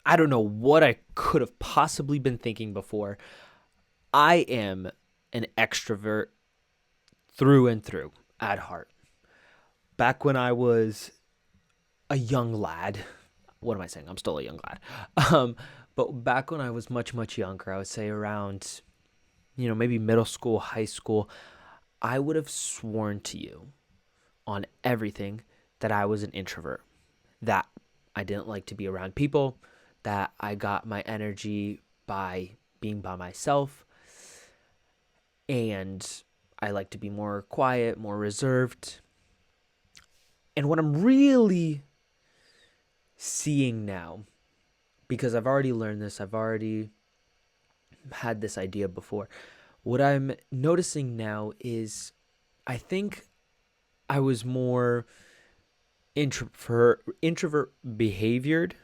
I don't know what I could have possibly been thinking before. I am an extrovert through and through at heart. Back when I was a young lad, what am I saying? I'm still a young lad. Um, but back when I was much, much younger, I would say around, maybe middle school, high school, I would have sworn to you on everything that I was an introvert, that I didn't like to be around people, that I got my energy by being by myself, and I like to be more quiet, more reserved. And what I'm really seeing now, because I've already learned this, I've already had this idea before, what I'm noticing now is I think I was more introvert behaviored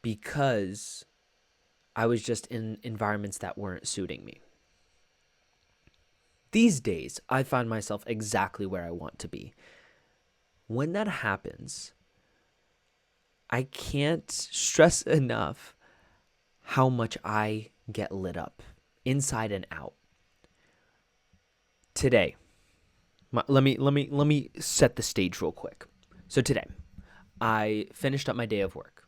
because I was just in environments that weren't suiting me. These days, I find myself exactly where I want to be. When that happens, I can't stress enough how much I get lit up inside and out. Today, let me set the stage real quick. So today, I finished up my day of work.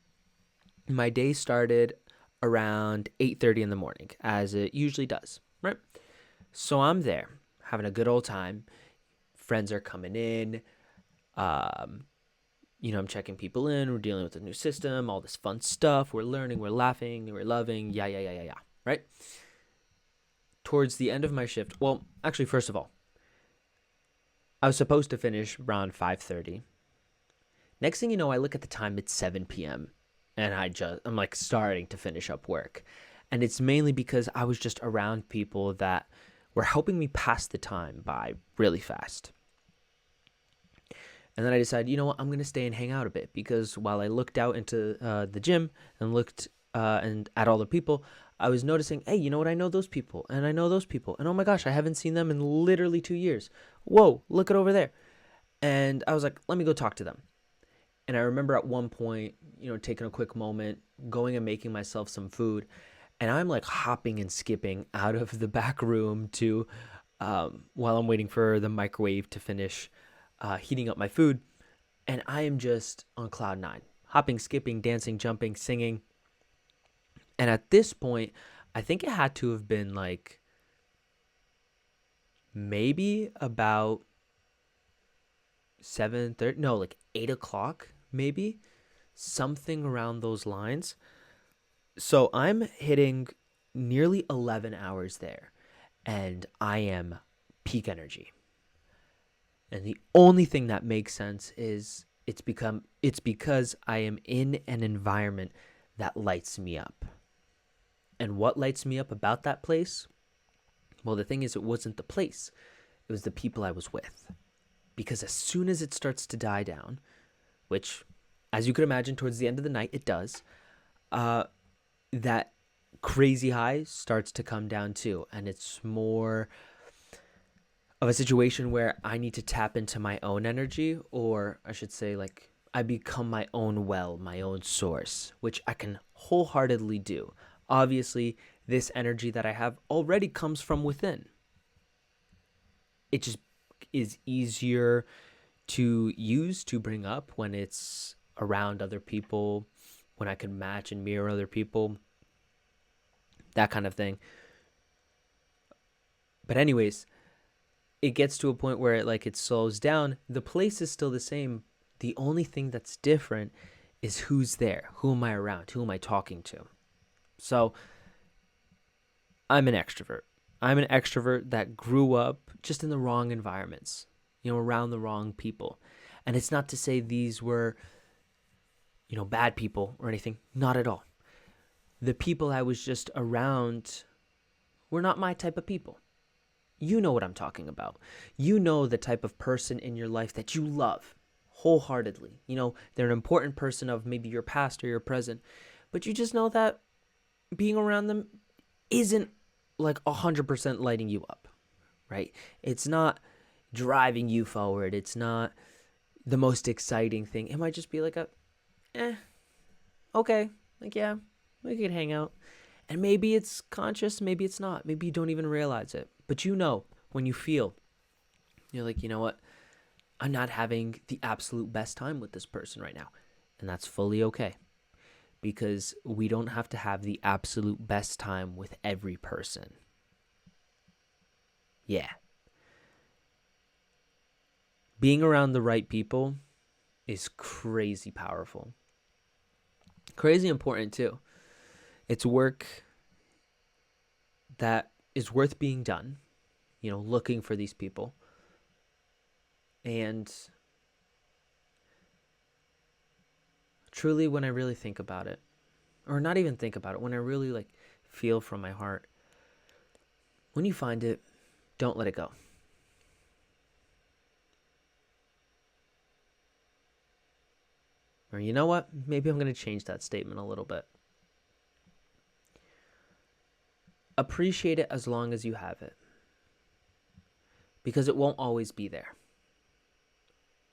My day started around 8:30 in the morning, as it usually does, right? So I'm there having a good old time. Friends are coming in. Um, I'm checking people in. We're dealing with a new system, all this fun stuff. We're learning, we're laughing, we're loving. Yeah, yeah, yeah, yeah, yeah. Right? Towards the end of my shift, well, actually, first of all, I was supposed to finish around 5:30. Next thing you know, I look at the time, it's 7 p.m. And I'm like starting to finish up work. And it's mainly because I was just around people that were helping me pass the time by really fast. And then I decided, you know what, I'm going to stay and hang out a bit because while I looked out into the gym and looked and at all the people, I was noticing, hey, you know what, I know those people and I know those people. And oh my gosh, I haven't seen them in literally 2 years. Whoa, look at over there. And I was like, let me go talk to them. And I remember at one point, taking a quick moment, going and making myself some food. And I'm like hopping and skipping out of the back room to while I'm waiting for the microwave to finish heating up my food. And I am just on cloud nine, hopping, skipping, dancing, jumping, singing. And at this point, I think it had to have been like maybe about 7:30, no, like 8 o'clock, maybe something around those lines. So I'm hitting nearly 11 hours there, and I am peak energy. And the only thing that makes sense is it's because I am in an environment that lights me up. And what lights me up about that place? Well, the thing is, it wasn't the place, it was the people I was with. Because as soon as it starts to die down, which, as you could imagine, towards the end of the night, it does, that crazy high starts to come down too. And it's more of a situation where I need to tap into my own energy, or I should say, like, I become my own well, my own source, which I can wholeheartedly do. Obviously, this energy that I have already comes from within. It just is easier to use, to bring up when it's around other people, when I can match and mirror other people, that kind of thing. But anyways, it gets to a point where it slows down. The place is still the same. The only thing that's different is who's there, who am I around, who am I talking to. So I'm an extrovert. I'm an extrovert that grew up just in the wrong environments, around the wrong people. And it's not to say these were, bad people or anything. Not at all. The people I was just around were not my type of people. You know what I'm talking about. You know the type of person in your life that you love wholeheartedly. They're an important person of maybe your past or your present, but you just know that being around them isn't like 100% lighting you up, right? It's not driving you forward. It's not the most exciting thing. It might just be like okay. Like, yeah, we could hang out. And maybe it's conscious, maybe it's not. Maybe you don't even realize it. But you know, when you feel, you're like, you know what? I'm not having the absolute best time with this person right now. And that's fully okay. Because we don't have to have the absolute best time with every person. Yeah. Being around the right people is crazy powerful. Crazy important too. It's work that is worth being done, looking for these people. And truly, when I really think about it, or not even think about it, when I really feel from my heart, when you find it, don't let it go. Or you know what? Maybe I'm going to change that statement a little bit. Appreciate it as long as you have it. Because it won't always be there.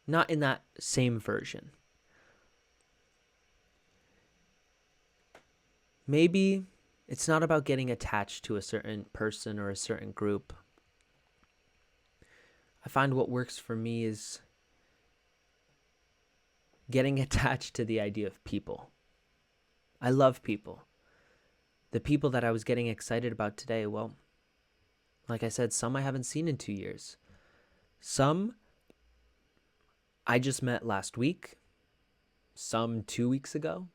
Not in that same version. Maybe it's not about getting attached to a certain person or a certain group. I find what works for me is getting attached to the idea of people. I love people. The people that I was getting excited about today, well, like I said, some I haven't seen in 2 years. Some I just met last week. Some 2 weeks ago.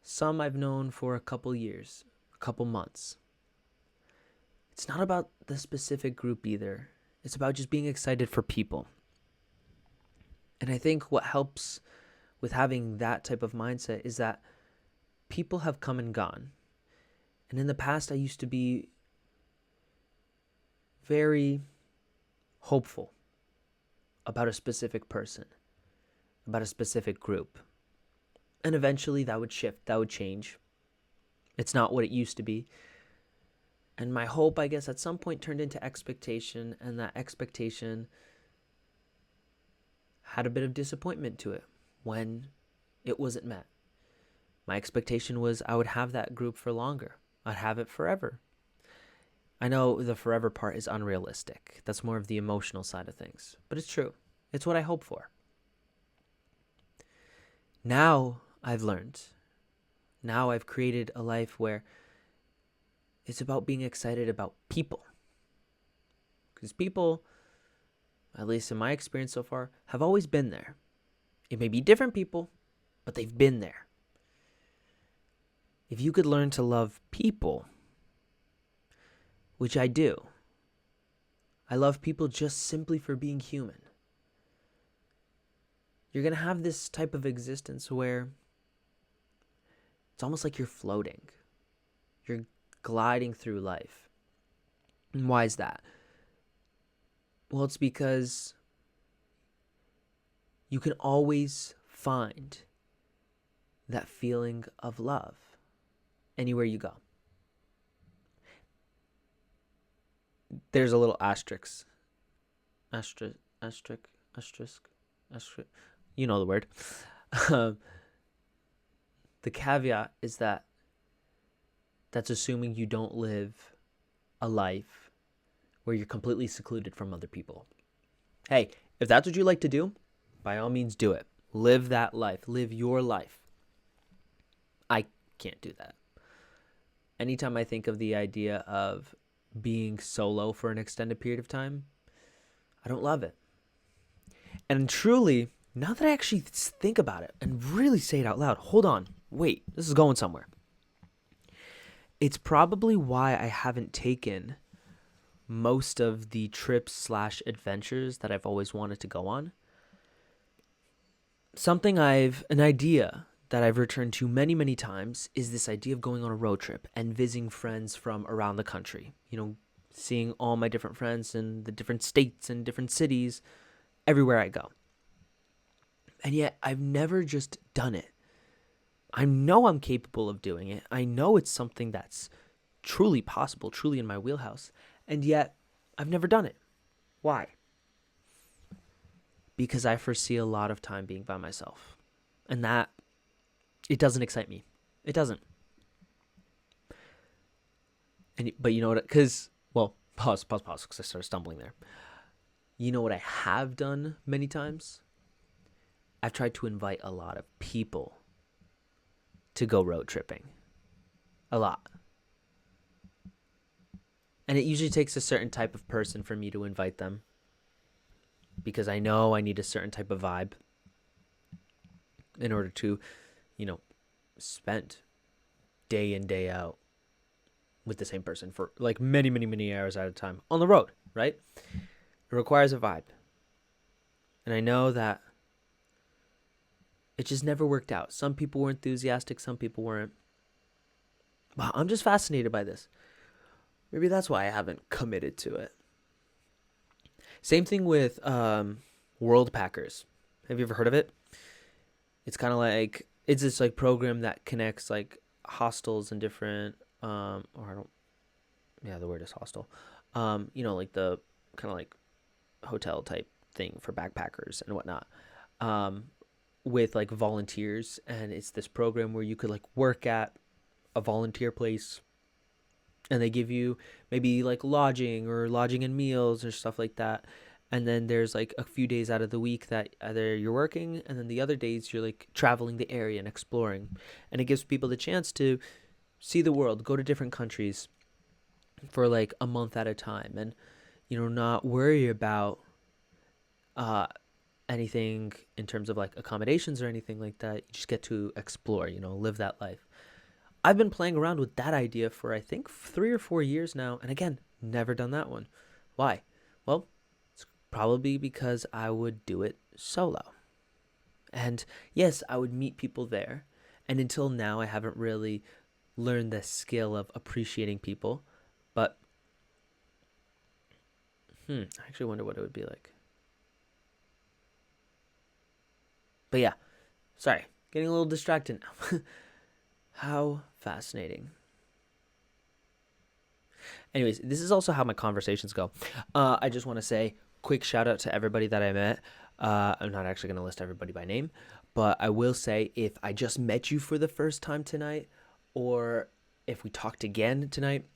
Some I've known for a couple years, a couple months. It's not about the specific group either. It's about just being excited for people. And I think what helps with having that type of mindset is that people have come and gone. And in the past, I used to be very hopeful about a specific person, about a specific group. And eventually that would shift, that would change. It's not what it used to be. And my hope, I guess, at some point turned into expectation, and that expectation had a bit of disappointment to it when it wasn't met. My expectation was I would have that group for longer. I'd have it forever. I know the forever part is unrealistic. That's more of the emotional side of things. But it's true. It's what I hope for. Now I've learned. Now I've created a life where it's about being excited about people. Because people, at least in my experience so far, have always been there. It may be different people, but they've been there. If you could learn to love people, which I do, I love people just simply for being human. You're going to have this type of existence where it's almost like you're floating. You're gliding through life. And why is that? Well, it's because you can always find that feeling of love anywhere you go. There's a little asterisk. Asterisk. You know the word. The caveat is that that's assuming you don't live a life where you're completely secluded from other people. Hey, if that's what you like to do, by all means do it. Live that life. Live your life. I can't do that. Anytime I think of the idea of being solo for an extended period of time, I don't love it. And truly, now that I actually think about it and really say it out loud, hold on, wait, this is going somewhere. It's probably why I haven't taken most of the trips / adventures that I've always wanted to go on. An idea that I've returned to many, many times is this idea of going on a road trip and visiting friends from around the country. Seeing all my different friends in the different states and different cities everywhere I go. And yet I've never just done it. I know I'm capable of doing it. I know it's something that's truly possible, truly in my wheelhouse. And yet I've never done it. Why? Because I foresee a lot of time being by myself. And that, it doesn't excite me. It doesn't. But you know what? Because, well, pause, because I started stumbling there. You know what I have done many times? I've tried to invite a lot of people to go road tripping. A lot. And it usually takes a certain type of person for me to invite them, because I know I need a certain type of vibe in order to, spend day in, day out with the same person for like many, many, many hours at a time on the road, right? It requires a vibe. And I know that it just never worked out. Some people were enthusiastic, some people weren't. Wow, I'm just fascinated by this. Maybe that's why I haven't committed to it. Same thing with World Packers. Have you ever heard of it? It's kind of like, it's this like program that connects like hostels and different the word is hostel. Like the kind of like hotel type thing for backpackers and whatnot. With like volunteers, and it's this program where you could like work at a volunteer place, and they give you maybe like lodging and meals or stuff like that. And then there's like a few days out of the week that either you're working, and then the other days you're like traveling the area and exploring. And it gives people the chance to see the world, go to different countries for like a month at a time, and not worry about anything in terms of like accommodations or anything like that. You just get to explore, live that life. I've been playing around with that idea for I think 3 or 4 years now, and again, never done that one. Why? Well, it's probably because I would do it solo. And yes, I would meet people there, and until now I haven't really learned the skill of appreciating people. But I actually wonder what it would be like. But yeah, sorry, getting a little distracted now. How fascinating. Anyways, this is also how my conversations go. I just want to say quick shout out to everybody that I met. I'm not actually going to list everybody by name, but I will say if I just met you for the first time tonight, or if we talked again tonight,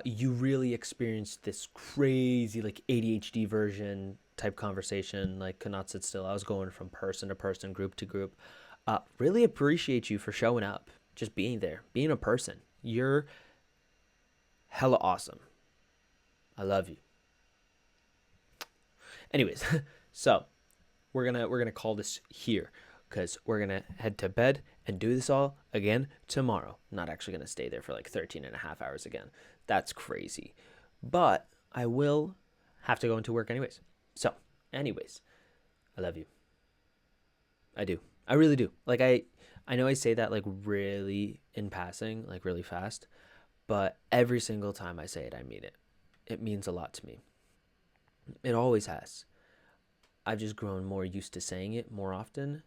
you really experienced this crazy like ADHD version type conversation, like could not sit still. I was going from person to person, group to group. Really appreciate you for showing up, just being there, being a person. You're hella awesome. I love you. Anyways, so we're gonna call this here, because we're gonna head to bed and do this all again tomorrow. I'm not actually gonna stay there for like 13 and a half hours again. That's crazy. But I will have to go into work anyways. So, anyways, I love you. I do. I really do. Like I know I say that like really in passing, like really fast, but every single time I say it, I mean it. It means a lot to me. It always has. I've just grown more used to saying it more often,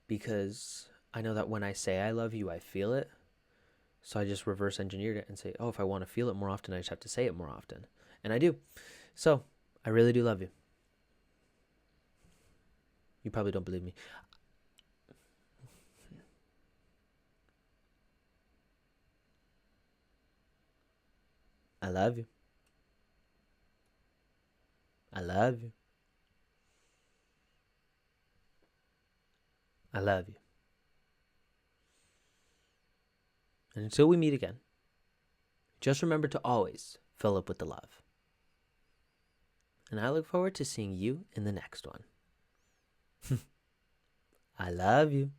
because I know that when I say I love you, I feel it. So I just reverse engineered it and say, oh, if I want to feel it more often, I just have to say it more often. And I do. So I really do love you. You probably don't believe me. I love you. I love you. I love you. And until we meet again, just remember to always fill up with the love. And I look forward to seeing you in the next one. I love you.